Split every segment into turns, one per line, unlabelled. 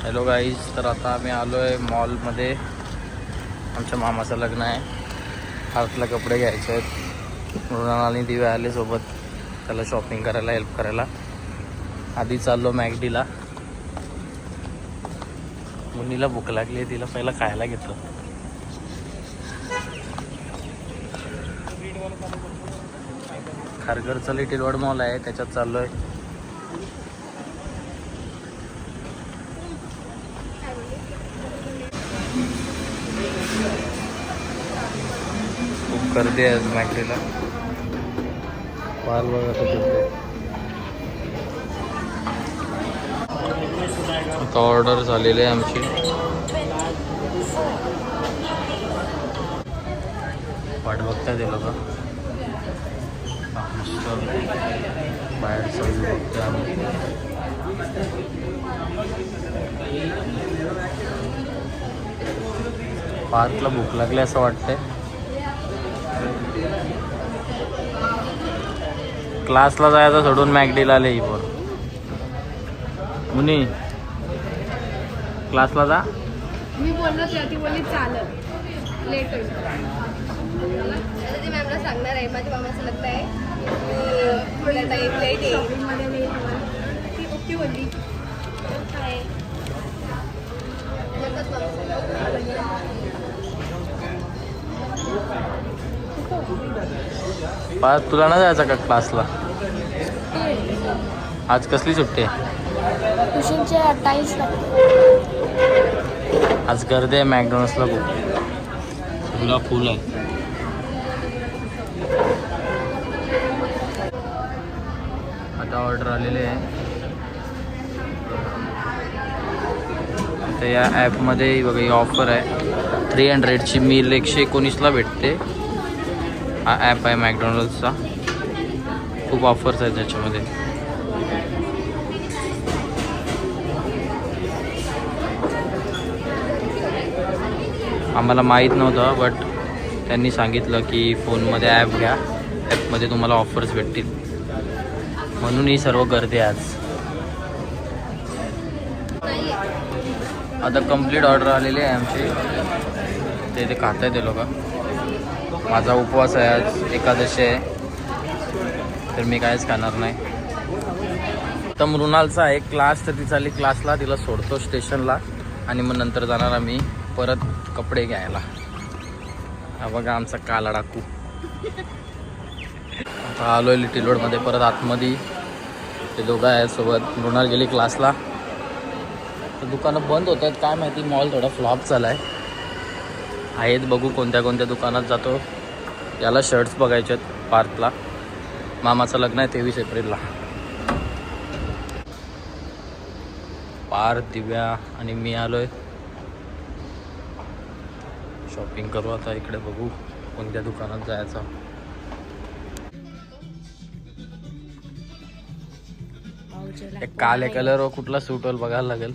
Hello guys, तर आता आम्ही आलो आहे मॉलमध्ये. आमच्या मामाचं लग्न आहे. हातला कपडे घ्यायचे आहेत. मृणाल आणि दिव्या आले सोबत त्याला शॉपिंग करायला हेल्प करायला. आधी चाललो मॅगडीला. मुलीला भूक लागली आहे, तिला पहिला खायला घेतो. खारघरचा लिटिल वर्ड मॉल आहे, त्याच्यात चाललो आहे. खूप गर्दी आहे आज मॅगडीला. फार बघा आता ऑर्डर झालेली आहे आमची. वाट बघता ते लोक. बाहेर सगळी बघते आम्ही. पार्कला भूक लागली असं वाटतंय. क्लासला जायचं सोडून मॅगडीला आले. ही पण मुनी क्लासला जा.
मी बोललो ती बोलली चालत लेट होईल. ती मॅमला सांगणार आहे माझ्या मामाचं लग्न आहे, थोड्या टाईम लेट येईल. ती ओके बोलली. काय
तुला ना जायचं का क्लासला? आज कसली सुट्टी आहे?
ट्युशनचे 28
आज गर्दी आहे मॅकडॉनल्ड्सला खूप. तुला फुल आहे. आता ऑर्डर आलेले आहे. आता या ॲपमध्ये बघा ही ऑफर आहे. 300ची मील 119ला भेटते. हा ॲप आहे मॅकडॉनल्ड्सचा. खूप ऑफर्स आहेत त्याच्यामध्ये. आम्हाला माहीत नव्हतं, बट त्यांनी सांगितलं की फोनमध्ये ॲप घ्या, ॲपमध्ये तुम्हाला ऑफर्स भेटतील. म्हणून ही सर्व गर्दी आहे आज. आता कंप्लीट ऑर्डर आलेली आहे आमची. ते खात आहे ते लोक. माझा उपवास आहे, आज एकादशी आहे, तर मी काहीच खाणार नाही. तर मृणालचा आहे क्लास, तर ती चालली क्लासला. तिला सोडतो स्टेशनला आणि मग नंतर जाणार आम्ही परत कपडे घ्यायला. हा बघा आमचा काला डाकू. आता आलो आहे लिटिल रोडमध्ये परत आतमध्ये. ते दोघं आहे सोबत. मृणाल गेली क्लासला. तर दुकानं बंद होत आहेत, काय माहिती. मॉल थोडा फ्लॉप झाला आहेत. बघू कोणत्या कोणत्या दुकानात जातो. याला शर्ट्स बघायचे आहेत पार्कला. मामाचं लग्न आहे 23 एप्रिलला. पार्थ, दिव्या आणि मी आलो आहे. शॉपिंग करू आता. इकडे बघू कोणत्या दुकानात जायचं. एक काले कलर कुठला सूट होईल बघायला लागेल.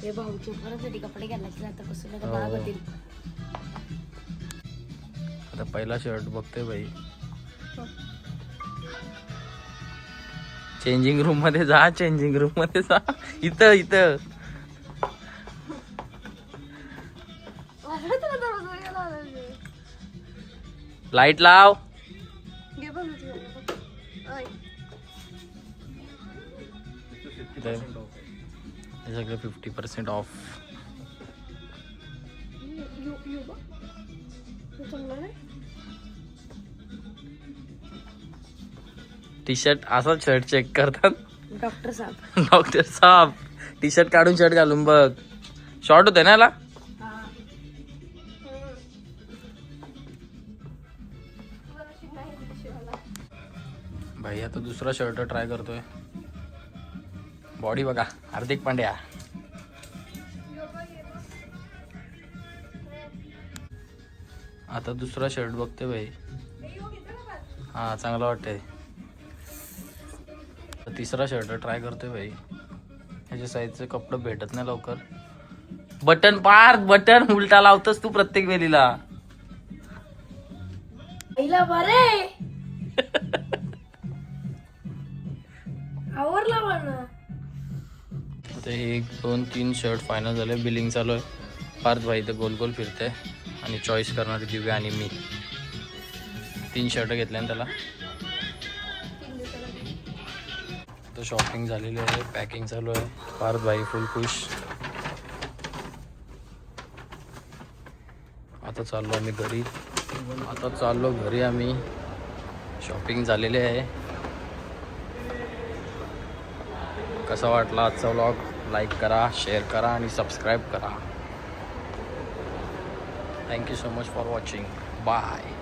हे भाऊचे परत कपडे घालायचे आता कसं
आता पहिला शर्ट बघते बाई. चेंजिंग रूम मध्ये जा. चेंजिंग रूम मध्ये जा. इथं इथं लाईट लाव. सगळं 50% ऑफ. टी शर्ट असा शर्ट चेक करतात
डॉक्टर साहेब.
डॉक्टर साहेब टी शर्ट काढून शर्ट घालून बघ. शॉर्ट होते ना याला. भाई आता दुसरा शर्ट ट्राय करतोय. बॉडी बघा हार्दिक पांड्या. आता दुसरा शर्ट बघते भाई. हा चांगला वाटतंय. तिसरा शर्ट ट्राय करतोय भाई. ह्याच्या साईजचे कपडे भेटत नाही लवकर. बटन पार बटन उलटा लावतोस तू प्रत्येक वेळीला. तर 1 2 3 शर्ट फायनल झाले. बिलिंग चालू आहे. पार्थ भाई इथं गोल गोल फिरते आणि चॉईस करणारी दिव्या आणि मी. 3 शर्ट घेतले आणि त्याला.
3 दिवसाला.
तर शॉपिंग झालेली आहे. पॅकिंग चालू आहे. पार्थ भाई फुल खुश. आता चाललो आम्ही घरी. आम्ही. शॉपिंग झालेली आहे. कसा वाटला आजचा व्लॉग? लाईक करा, शेअर करा आणि सबस्क्राईब करा. Thank you so much for watching. Bye.